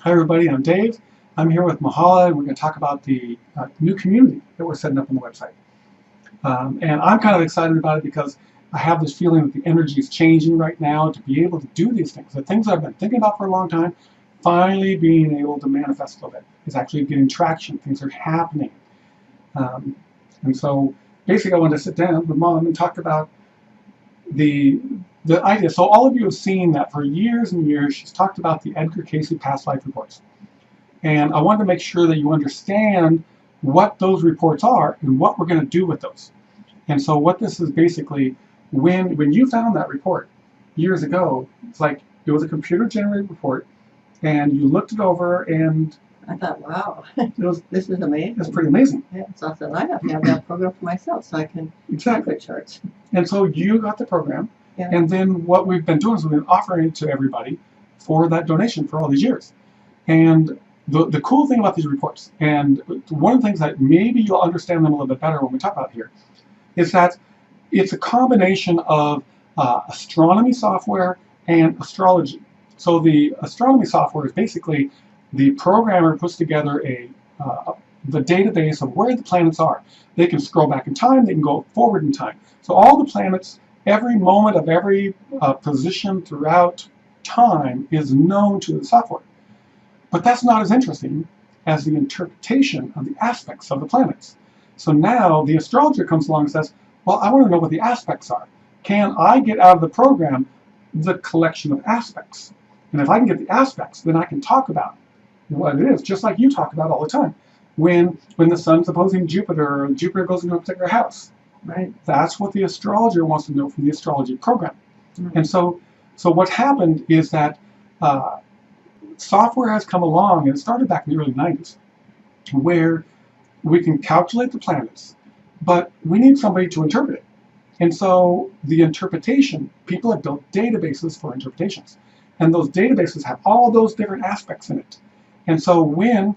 Hi everybody, I'm Dave. I'm here with Mahala, and we're going to talk about the new community that we're setting up on the website. And I'm kind of excited about it because I have this feeling that the energy is changing right now to be able to do these things. The things I've been thinking about for a long time, finally being able to manifest a little bit. It's actually getting traction. Things are happening. Um, and so basically I wanted to sit down with Mom and talk about the idea. So all of you have seen that for years and years she's talked about the Edgar Cayce past life reports. And I wanted to make sure that you understand what those reports are and what we're going to do with those. And so what this is basically, when you found that report years ago, it's like it was a computer-generated report, and you looked it over, and I thought, wow, this is amazing. It's pretty amazing. Yeah, so I said, I have to have that program for myself so I can exactly charts. And so you got the program, yeah. And then what we've been doing is we've been offering it to everybody for that donation for all these years. And the cool thing about these reports, and one of the things that maybe you'll understand them a little bit better when we talk about it here, is that it's a combination of astronomy software and astrology. So the astronomy software is basically the programmer puts together the database of where the planets are. They can scroll back in time, they can go forward in time. So all the planets, every moment of every position throughout time is known to the software. But that's not as interesting as the interpretation of the aspects of the planets. So now the astrologer comes along and says, well, I want to know what the aspects are. Can I get out of the program the collection of aspects? And if I can get the aspects, then I can talk about what it is, just like you talk about all the time. When the sun's opposing Jupiter, or Jupiter goes into a particular house. Right. That's what the astrologer wants to know from the astrology program. Mm-hmm. And so what's happened is that software has come along, and it started back in the early 90s, where we can calculate the planets, but we need somebody to interpret it. And so the interpretation, people have built databases for interpretations. And those databases have all those different aspects in it. And so when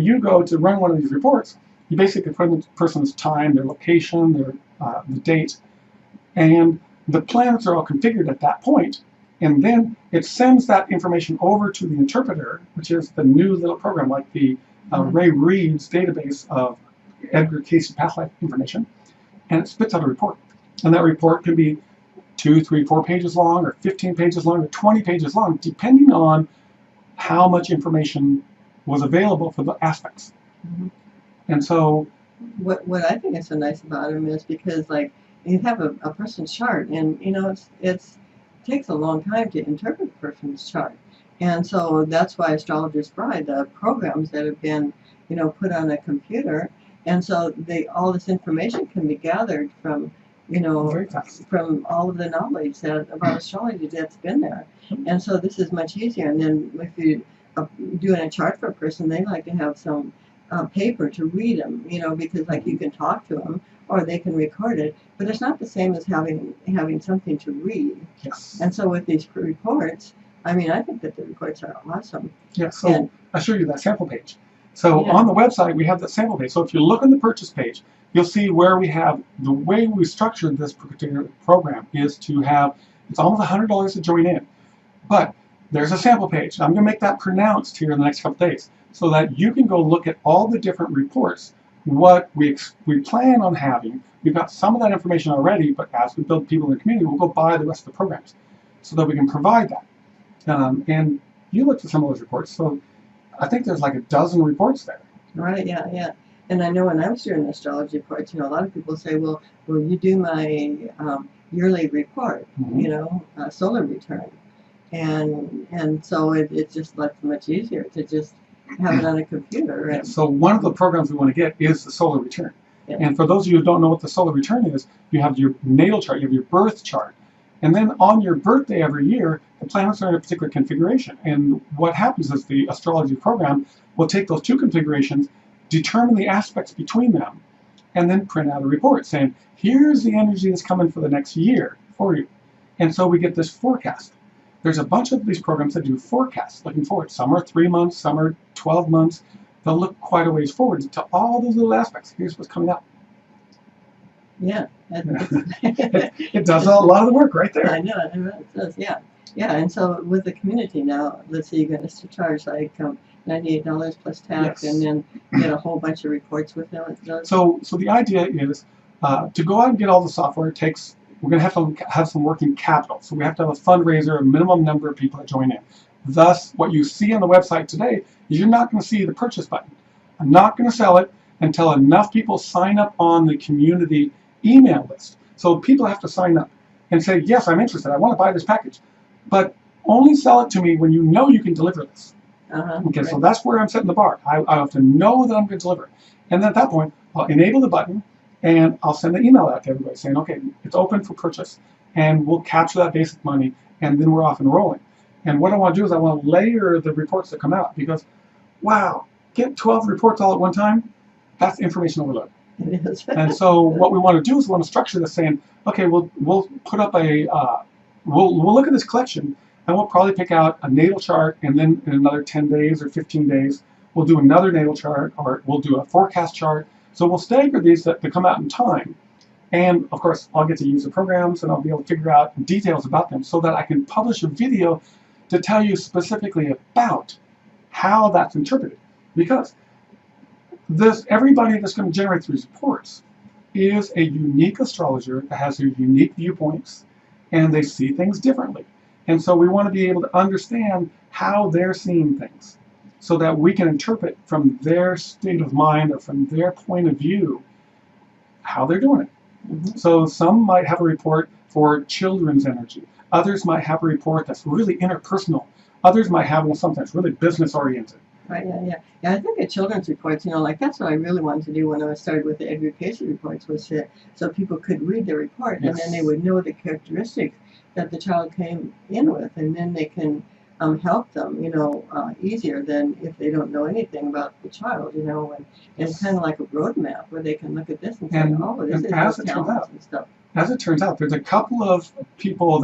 you go to run one of these reports, you basically put in the person's time, their location, the date, and the planets are all configured at that point. And then it sends that information over to the interpreter, which is the new little program like the Ray Reid's database of Edgar Cayce past life information, and it spits out a report. And that report can be 2, 3, 4 pages long, or 15 pages long, or 20 pages long, depending on how much information was available for the aspects. Mm-hmm. And so what I think is so nice about them is because, like, you have a person's chart, and you know it takes a long time to interpret a person's chart, and so that's why astrologers provide the programs that have been put on a computer, and so all this information can be gathered from from all of the knowledge about astrology that's been there, and so this is much easier. And then if you doing a chart for a person, they like to have some paper to read them, because like you can talk to them or they can record it, but it's not the same as having something to read. Yes. And so with these reports, I mean, I think that the reports are awesome. Yeah, so I'll show you that sample page. So on the website, we have that sample page. So if you look on the purchase page, you'll see where we have, the way we structured this particular program is to have, it's almost $100 to join in. But there's a sample page. I'm going to make that pronounced here in the next couple days so that you can go look at all the different reports, what we plan on having. We've got some of that information already, but as we build people in the community, we'll go buy the rest of the programs so that we can provide that. And you looked at some of those reports, so I think there's like a dozen reports there. Right, yeah. And I know when I was doing astrology reports, a lot of people say, well, will you do my yearly report, solar return? And so it's just like much easier to just have it on a computer. And so one of the programs we want to get is the solar return. Yeah. And for those of you who don't know what the solar return is, you have your natal chart, you have your birth chart. And then on your birthday every year, the planets are in a particular configuration. And what happens is the astrology program will take those two configurations, determine the aspects between them, and then print out a report saying, here's the energy that's coming for the next year for you. And so we get this forecast. There's a bunch of these programs that do forecasts looking forward. Some are 3 months, some are 12 months. They'll look quite a ways forward to all those little aspects. Here's what's coming up. Yeah. It does a lot of the work right there. I know, it does, yeah. Yeah, and so with the community now, let's say you're going to charge like $98 plus tax, Yes. and then get a whole bunch of reports with them. So the idea is to go out and get all the software. We're going to have some working capital. So we have to have a fundraiser, a minimum number of people that join in. Thus, what you see on the website today is you're not going to see the purchase button. I'm not going to sell it until enough people sign up on the community email list. So people have to sign up and say, yes, I'm interested. I want to buy this package. But only sell it to me when you know you can deliver this. Okay, right. So that's where I'm setting the bar. I have to know that I'm going to deliver. And then at that point, I'll enable the button, and I'll send an email out to everybody saying, okay, it's open for purchase, and we'll capture that basic money, and then we're off and rolling. And what I want to do is I want to layer the reports that come out, because, wow, get 12 reports all at one time, that's information overload. It is. And so what we want to do is we want to structure this saying, okay, we'll put up we'll look at this collection, and we'll probably pick out a natal chart, and then in another 10 days or 15 days, we'll do another natal chart, or we'll do a forecast chart. So we'll stagger these that come out in time. And of course, I'll get to use the programs, and I'll be able to figure out details about them so that I can publish a video to tell you specifically about how that's interpreted. Because everybody that's going to generate these reports is a unique astrologer that has their unique viewpoints, and they see things differently. And so we want to be able to understand how they're seeing things so that we can interpret from their state of mind or from their point of view how they're doing it. Mm-hmm. So some might have a report for children's energy. Others might have a report that's really interpersonal. Others might have something that's really business oriented. Right, yeah. I think at children's reports, like that's what I really wanted to do when I started with the education reports, was so people could read the report, yes, and then they would know the characteristics that the child came in with, and then they can help them, easier than if they don't know anything about the child, and it's kind of like a roadmap where they can look at this and say, oh, this is those talents and stuff. As it turns out, there's a couple of people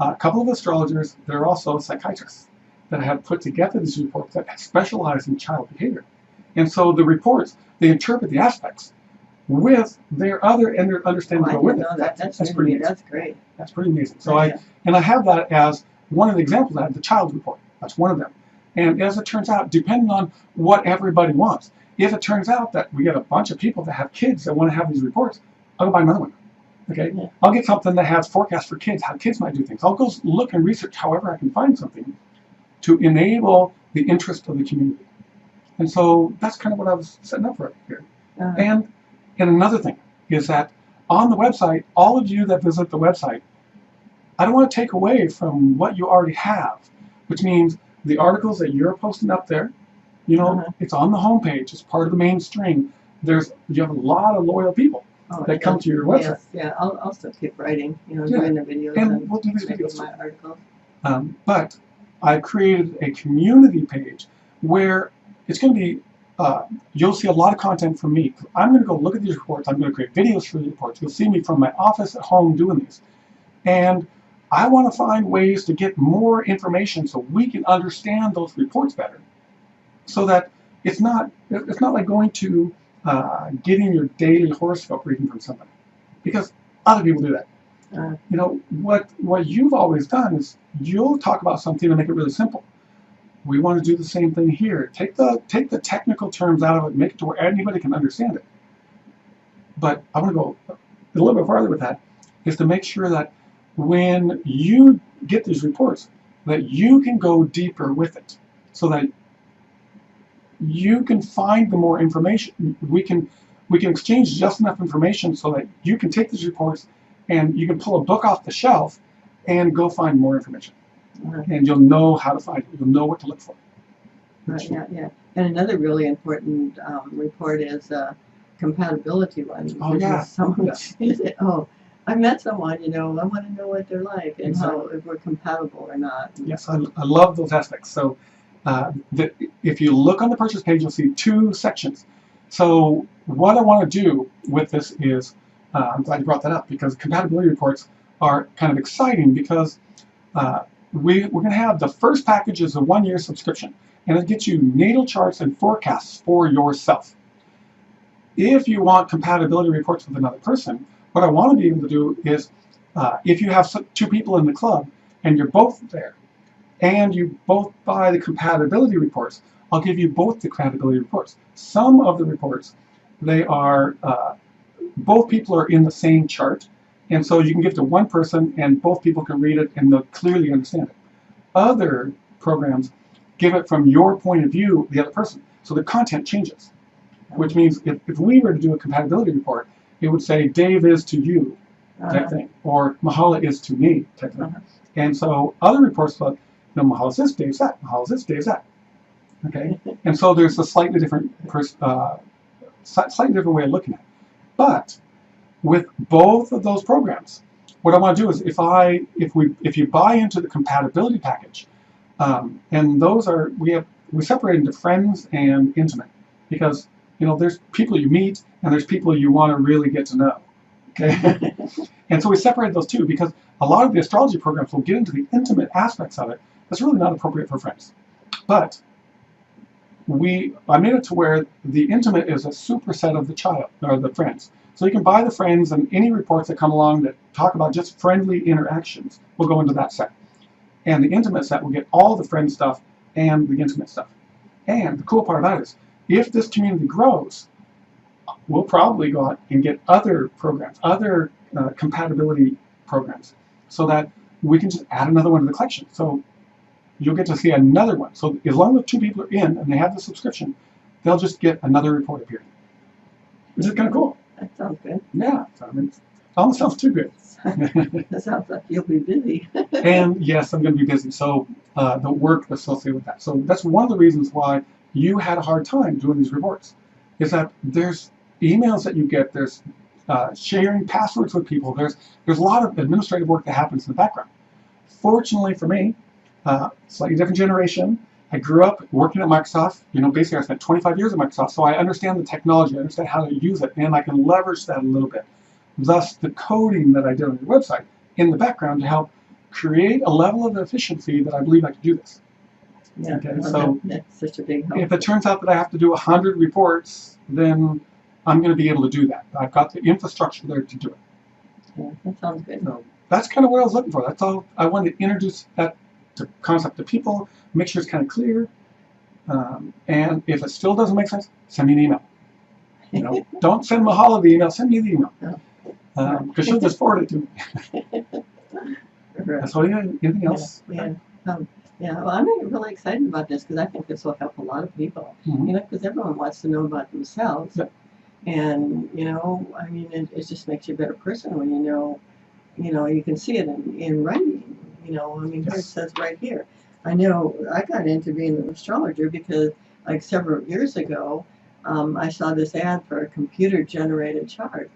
a couple of astrologers, they're also psychiatrists, that have put together these reports that specialize in child behavior. And so the reports, they interpret the aspects with their other understanding to go with it. That's pretty amazing. That's great. That's pretty amazing. So I have that as one of the examples. I have the child report. That's one of them. And as it turns out, depending on what everybody wants, if it turns out that we get a bunch of people that have kids that want to have these reports, I'll go buy another one. Okay? Yeah. I'll get something that has forecasts for kids, how kids might do things. I'll go look and research however I can find something to enable the interest of the community. And so that's kind of what I was setting up for here. And another thing is that on the website, all of you that visit the website, I don't want to take away from what you already have, which means the articles that you're posting up there, it's on the homepage, it's part of the mainstream. You have a lot of loyal people that come to your website. Yes, yeah, I'll still keep writing, doing the videos and we'll do these videos my articles. But I created a community page where it's going to be, you'll see a lot of content from me. I'm going to go look at these reports. I'm going to create videos for the reports. You'll see me from my office at home doing these. And I want to find ways to get more information so we can understand those reports better. So that it's not like going to getting your daily horoscope reading from somebody. Because other people do that. What you've always done is you'll talk about something and make it really simple. We want to do the same thing here. Take the technical terms out of it, make it to where anybody can understand it. But I want to go a little bit farther with that, is to make sure that when you get these reports, that you can go deeper with it, so that you can find the more information. We can exchange just enough information so that you can take these reports and you can pull a book off the shelf and go find more information. And you'll know how to find it. You'll know what to look for. Right, yeah. And another really important report is compatibility one. Oh, yeah. I met someone, I want to know what they're like and how, if we're compatible or not. Yes, I love those aspects. So if you look on the purchase page, you'll see 2 sections. So what I want to do with this is, I'm glad you brought that up, because compatibility reports are kind of exciting, because we're going to have the first package is a 1-year subscription, and it gets you natal charts and forecasts for yourself. If you want compatibility reports with another person, What I want to be able to do is, if you have two people in the club and you're both there, and you both buy the compatibility reports, I'll give you both the compatibility reports. Some of the reports, they are, both people are in the same chart, and so you can give to one person and both people can read it and they'll clearly understand it. Other programs give it from your point of view, the other person, so the content changes. Which means if we were to do a compatibility report, it would say Dave is to you, type thing, or Mahala is to me, type thing. And so other reports like, Mahala's this, Dave's that, Mahala's this, Dave's that. Okay, and so there's a slightly different way of looking at it. But with both of those programs, what I want to do is if you buy into the compatibility package, and those are we separate into friends and intimate, because there's people you meet and there's people you want to really get to know. Okay, and so we separated those two because a lot of the astrology programs will get into the intimate aspects of it. That's really not appropriate for friends. But I made it to where the intimate is a superset of the child or the friends. So you can buy the friends, and any reports that come along that talk about just friendly interactions will go into that set. And the intimate set will get all the friend stuff and the intimate stuff. And the cool part about it is, if this community grows, we'll probably go out and get other programs, other compatibility programs, so that we can just add another one to the collection. So you'll get to see another one. So as long as two people are in and they have the subscription, they'll just get another report appearing, which is kind of cool. That sounds good. Yeah, I mean, it almost sounds too good. That sounds like you'll be busy. And yes, I'm going to be busy. So the work associated with that. So that's one of the reasons why you had a hard time doing these reports, is that there's emails that you get, there's sharing passwords with people, there's a lot of administrative work that happens in the background. Fortunately for me, slightly different generation. I grew up working at Microsoft. Basically I spent 25 years at Microsoft, so I understand the technology, I understand how to use it, and I can leverage that a little bit. Thus, the coding that I did on your website in the background to help create a level of efficiency that I believe I can do this. Yeah, okay, well, so that's such a big help. if it turns out that I have to do 100 reports, then I'm going to be able to do that. I've got the infrastructure there to do it. Yeah, that sounds good. So that's kind of what I was looking for. That's all. I wanted to introduce that concept to people, make sure it's kind of clear, and if it still doesn't make sense, send me an email. Don't send Mahala the email, send me the email, because she'll just forward it to me. Right. So anything else? Yeah. Well, I'm really excited about this because I think this will help a lot of people. Mm-hmm. Because everyone wants to know about themselves. Yep. And I mean, it just makes you a better person when you can see it in writing. I mean, here it says right here. I know I got into being an astrologer because, like, several years ago, I saw this ad for a computer-generated chart,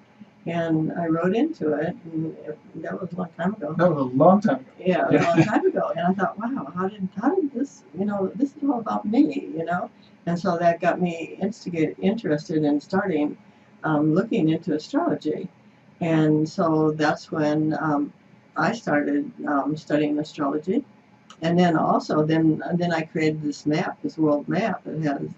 and I wrote into it, and that was a long time ago. That was a long time ago. Yeah, a long time ago, and I thought, wow, how did this? This is all about me, and so that got me interested in starting looking into astrology, and so that's when I started studying astrology. And then also, then I created this map, this world map. It has,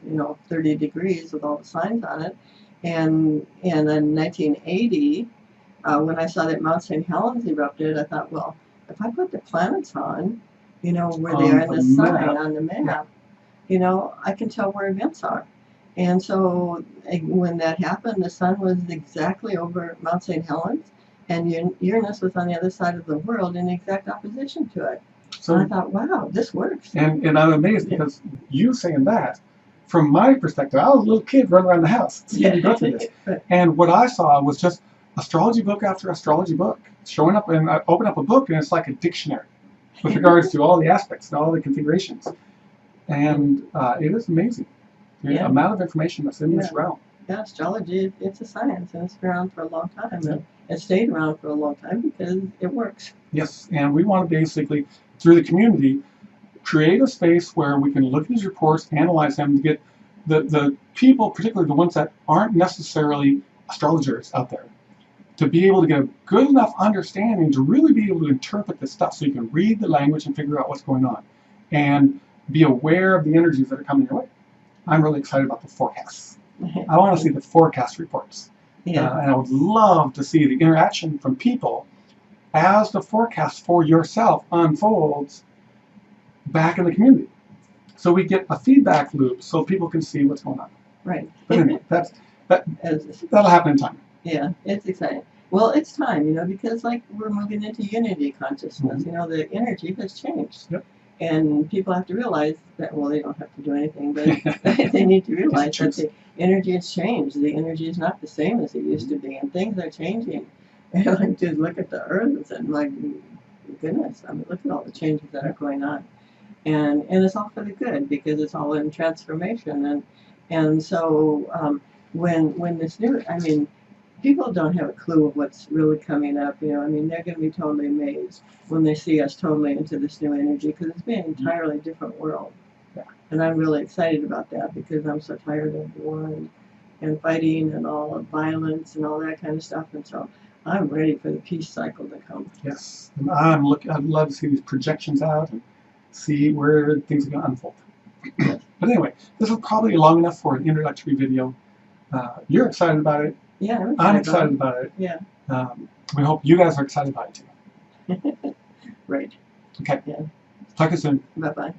30 degrees with all the signs on it. And in 1980, when I saw that Mount St. Helens erupted, I thought, well, if I put the planets on, where they are in the sign on the map, I can tell where events are. And so when that happened, the sun was exactly over Mount St. Helens, and Uranus was on the other side of the world in exact opposition to it. So I thought, wow, this works. And I'm amazed because you saying that, from my perspective, I was a little kid running around the house seeing you go through this. And what I saw was just astrology book after astrology book showing up, and I open up a book and it's like a dictionary with regards to all the aspects and all the configurations. And it is amazing the amount of information that's in this realm. Yeah, astrology, it's a science, and it's been around for a long time. And it stayed around for a long time because it works. Yes, and we want to basically, through the community, create a space where we can look at these reports, analyze them, to get the people, particularly the ones that aren't necessarily astrologers out there, to be able to get a good enough understanding to really be able to interpret this stuff so you can read the language and figure out what's going on and be aware of the energies that are coming your way. I'm really excited about the forecasts. I want to see the forecast reports. Yeah. And I would love to see the interaction from people as the forecast for yourself unfolds back in the community. So we get a feedback loop so people can see what's going on. Right. But anyway, As- that'll happen in time. Yeah, it's exciting. Well, it's time, because like we're moving into unity consciousness. The energy has changed. Yep. And people have to realize that, well, they don't have to do anything, but they need to realize that the energy has changed. The energy is not the same as it used to be, and things are changing. And like, just look at the earth and like, goodness, I mean, look at all the changes that are going on. And it's all for the good because it's all in transformation. And so when this new, I mean, people don't have a clue of what's really coming up. I mean, they're going to be totally amazed when they see us totally into this new energy because it's been an entirely different world. Yeah. And I'm really excited about that because I'm so tired of war and fighting and all of violence and all that kind of stuff. And so I'm ready for the peace cycle to come. Yes, and I'd love to see these projections out and see where things are going to unfold. But anyway, this is probably long enough for an introductory video. You're excited about it. Yeah, I'm excited about it. Yeah. We hope you guys are excited about it too. Right. Okay. Yeah. Talk to you soon. Bye-bye.